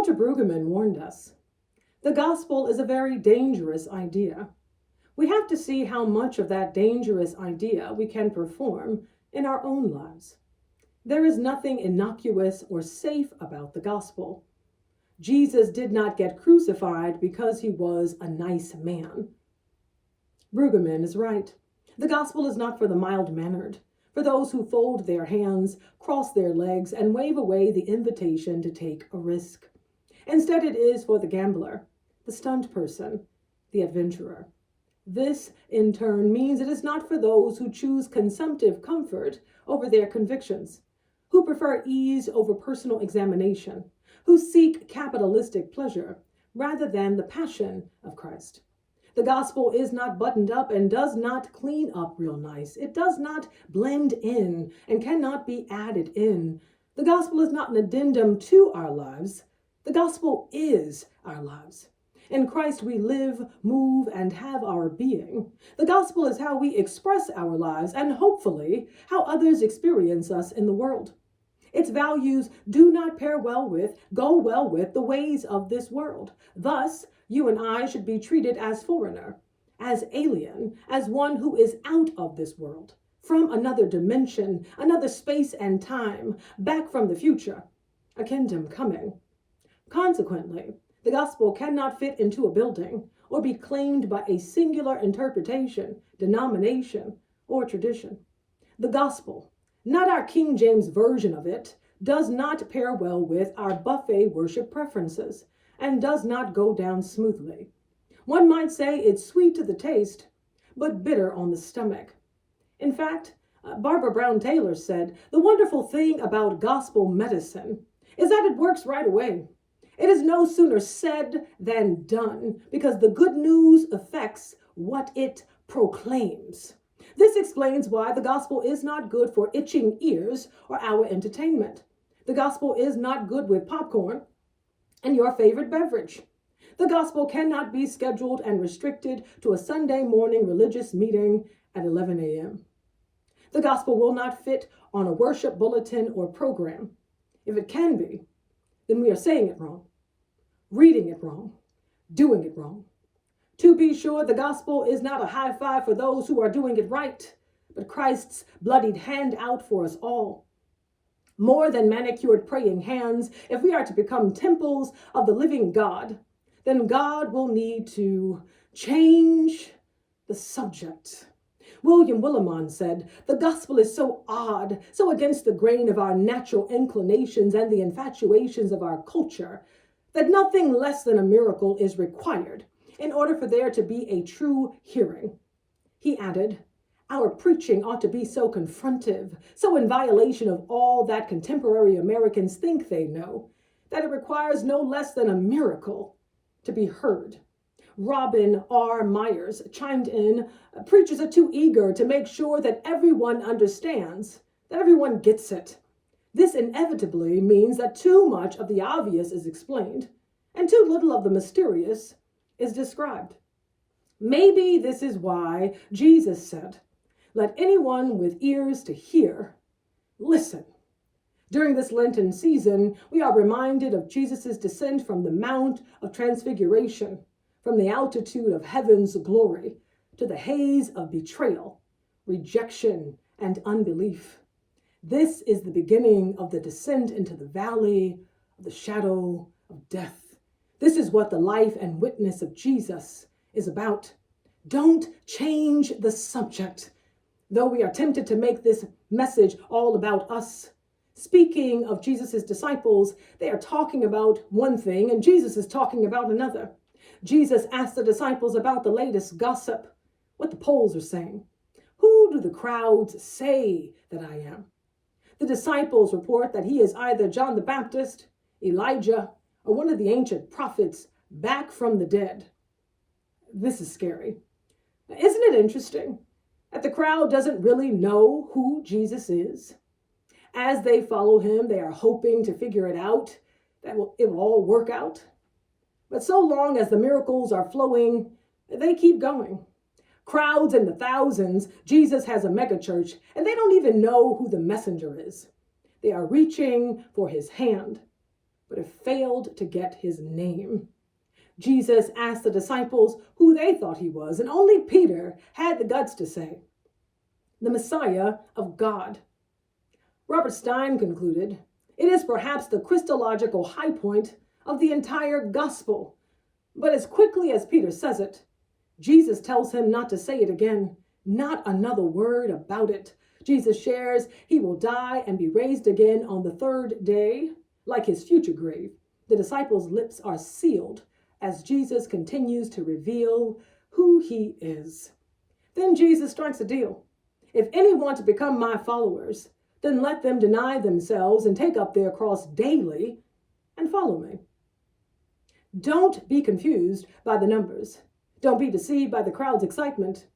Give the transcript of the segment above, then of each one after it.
Walter Brueggemann warned us. The gospel is a very dangerous idea. We have to see how much of that dangerous idea we can perform in our own lives. There is nothing innocuous or safe about the gospel. Jesus did not get crucified because he was a nice man. Brueggemann is right. The gospel is not for the mild-mannered, for those who fold their hands, cross their legs, and wave away the invitation to take a risk. Instead, it is for the gambler, the stunned person, the adventurer. This, in turn, means it is not for those who choose consumptive comfort over their convictions, who prefer ease over personal examination, who seek capitalistic pleasure rather than the passion of Christ. The gospel is not buttoned up and does not clean up real nice. It does not blend in and cannot be added in. The gospel is not an addendum to our lives. The gospel is our lives. In Christ we live, move, and have our being. The gospel is how we express our lives and hopefully how others experience us in the world. Its values do not pair well with, go well with the ways of this world. Thus, you and I should be treated as foreigner, as alien, as one who is out of this world, from another dimension, another space and time, back from the future, a kingdom coming. Consequently, the gospel cannot fit into a building or be claimed by a singular interpretation, denomination, or tradition. The gospel, not our King James version of it, does not pair well with our buffet worship preferences and does not go down smoothly. One might say it's sweet to the taste, but bitter on the stomach. In fact, Barbara Brown Taylor said, the wonderful thing about gospel medicine is that it works right away. It is no sooner said than done, because the good news affects what it proclaims. This explains why the gospel is not good for itching ears or our entertainment. The gospel is not good with popcorn and your favorite beverage. The gospel cannot be scheduled and restricted to a Sunday morning religious meeting at 11 a.m. The gospel will not fit on a worship bulletin or program. If it can be, then we are saying it wrong, reading it wrong, doing it wrong. To be sure, the gospel is not a high five for those who are doing it right, but Christ's bloodied hand out for us all. More than manicured praying hands, if we are to become temples of the living God, then God will need to change the subject. William Willimon said, the gospel is so odd, so against the grain of our natural inclinations and the infatuations of our culture, that nothing less than a miracle is required in order for there to be a true hearing. He added, our preaching ought to be so confrontive, so in violation of all that contemporary Americans think they know, that it requires no less than a miracle to be heard. Robin R. Myers chimed in, preachers are too eager to make sure that everyone understands, that everyone gets it. This inevitably means that too much of the obvious is explained, and too little of the mysterious is described. Maybe this is why Jesus said, let anyone with ears to hear, listen. During this Lenten season, we are reminded of Jesus' descent from the Mount of Transfiguration, from the altitude of heaven's glory to the haze of betrayal, rejection, and unbelief. This is the beginning of the descent into the valley of the shadow of death. This is what the life and witness of Jesus is about. Don't change the subject. Though we are tempted to make this message all about us, speaking of Jesus' disciples, they are talking about one thing and Jesus is talking about another. Jesus asked the disciples about the latest gossip, what the polls are saying. Who do the crowds say that I am? The disciples report that he is either John the Baptist, Elijah, or one of the ancient prophets back from the dead. This is scary. Isn't it interesting that the crowd doesn't really know who Jesus is? As they follow him, they are hoping to figure it out, that it will all work out. But so long as the miracles are flowing, they keep going. Crowds in the thousands, Jesus has a megachurch, and they don't even know who the messenger is. They are reaching for his hand. but it failed to get his name. Jesus asked the disciples who they thought he was, and only Peter had the guts to say, "The Messiah of God." Robert Stein concluded, "It is perhaps the Christological high point of the entire gospel." But as quickly as Peter says it, Jesus tells him not to say it again, not another word about it. Jesus shares he will die and be raised again on the third day, like his future grave. The disciples' lips are sealed as Jesus continues to reveal who he is. Then Jesus strikes a deal. "If any want to become my followers, then let them deny themselves and take up their cross daily and follow me." Don't be confused by the numbers. Don't be deceived by the crowd's excitement.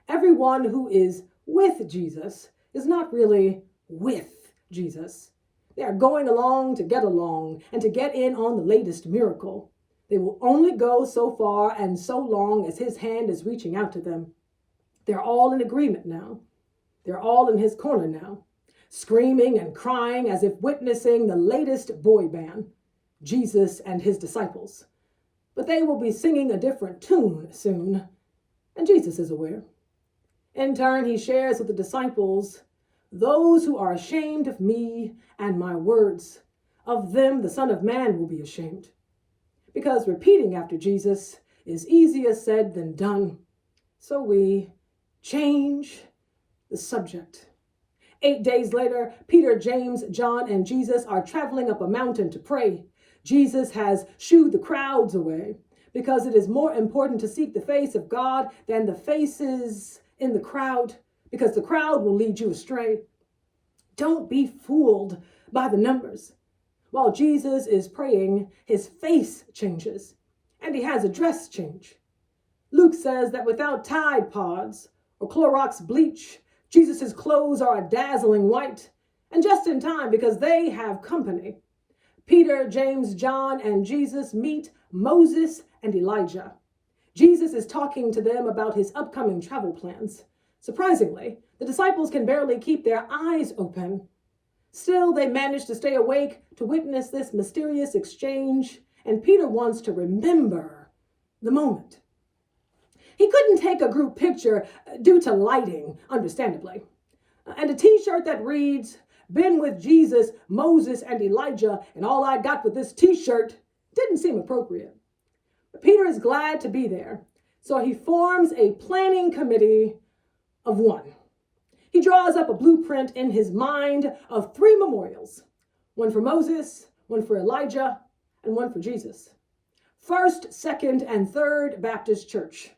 Everyone who is with Jesus is not really with Jesus. They are going along to get along and to get in on the latest miracle. They will only go so far and so long as his hand is reaching out to them. They're all in agreement now. They're all in his corner now, screaming and crying as if witnessing the latest boy band, Jesus and his disciples. But they will be singing a different tune soon, and Jesus is aware. In turn, he shares with the disciples, "Those who are ashamed of me and my words, of them the Son of Man will be ashamed." Because repeating after Jesus is easier said than done, so we change the subject. 8 days later, Peter, James, John, and Jesus are traveling up a mountain to pray. Jesus has shooed the crowds away because it is more important to seek the face of God than the faces in the crowd, because the crowd will lead you astray. Don't be fooled by the numbers. While Jesus is praying, his face changes, and he has a dress change. Luke says that without Tide Pods or Clorox bleach, Jesus' clothes are a dazzling white, and just in time because they have company. Peter, James, John, and Jesus meet Moses and Elijah. Jesus is talking to them about his upcoming travel plans. Surprisingly, the disciples can barely keep their eyes open. Still, they manage to stay awake to witness this mysterious exchange, and Peter wants to remember the moment. He couldn't take a group picture due to lighting, understandably. And a t-shirt that reads, "Been with Jesus, Moses, and Elijah, and all I got with this t-shirt," didn't seem appropriate. But Peter is glad to be there, so he forms a planning committee of one. He draws up a blueprint in his mind of 3 memorials, one for Moses, one for Elijah, and one for Jesus. First, Second, and Third Baptist Church.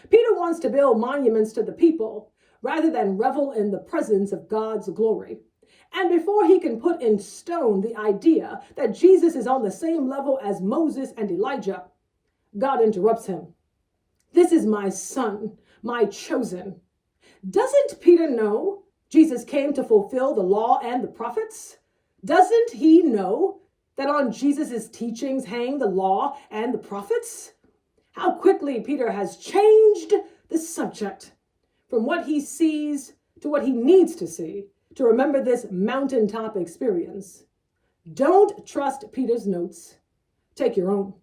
Peter wants to build monuments to the people rather than revel in the presence of God's glory. And before he can put in stone the idea that Jesus is on the same level as Moses and Elijah, God interrupts him. "This is my son, my chosen." Doesn't Peter know Jesus came to fulfill the law and the prophets? Doesn't he know that on Jesus' teachings hang the law and the prophets? How quickly Peter has changed the subject from what he sees to what he needs to see to remember this mountaintop experience. Don't trust Peter's notes. Take your own.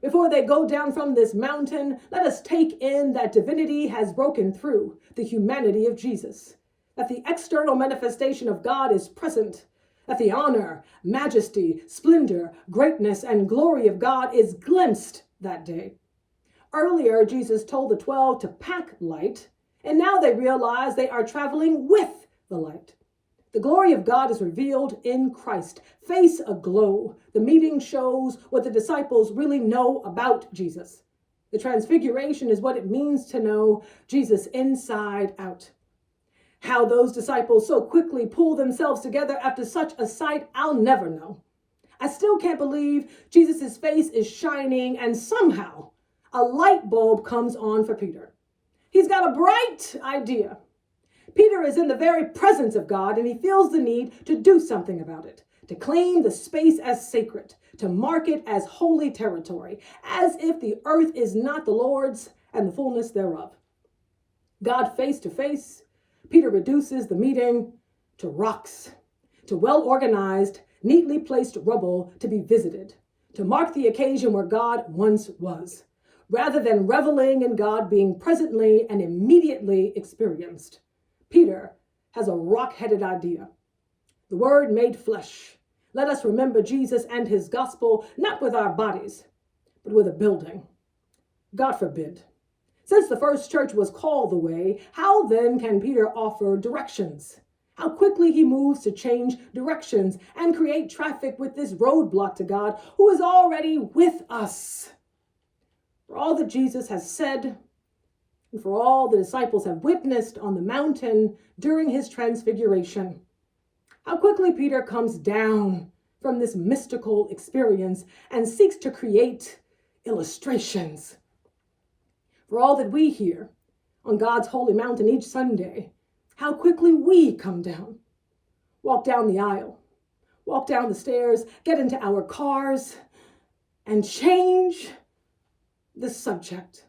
Before they go down from this mountain, let us take in that divinity has broken through the humanity of Jesus, that the external manifestation of God is present, that the honor, majesty, splendor, greatness, and glory of God is glimpsed that day. Earlier, Jesus told the 12 to pack light, and now they realize they are traveling with the light. The glory of God is revealed in Christ, face aglow. The meeting shows what the disciples really know about Jesus. The Transfiguration is what it means to know Jesus inside out. How those disciples so quickly pull themselves together after such a sight, I'll never know. I still can't believe Jesus' face is shining, and somehow a light bulb comes on for Peter. He's got a bright idea. Peter is in the very presence of God, and he feels the need to do something about it, to claim the space as sacred, to mark it as holy territory, as if the earth is not the Lord's and the fullness thereof. God face to face, Peter reduces the meeting to rocks, to well-organized, neatly placed rubble to be visited, to mark the occasion where God once was, rather than reveling in God being presently and immediately experienced. Peter has a rock-headed idea. The Word made flesh. Let us remember Jesus and his gospel, not with our bodies, but with a building. God forbid. Since the first church was called the Way, how then can Peter offer directions? How quickly he moves to change directions and create traffic with this roadblock to God, who is already with us. For all that Jesus has said, and for all the disciples have witnessed on the mountain during his transfiguration, how quickly Peter comes down from this mystical experience and seeks to create illustrations. For all that we hear on God's holy mountain each Sunday, how quickly we come down, walk down the aisle, walk down the stairs, get into our cars, and change the subject.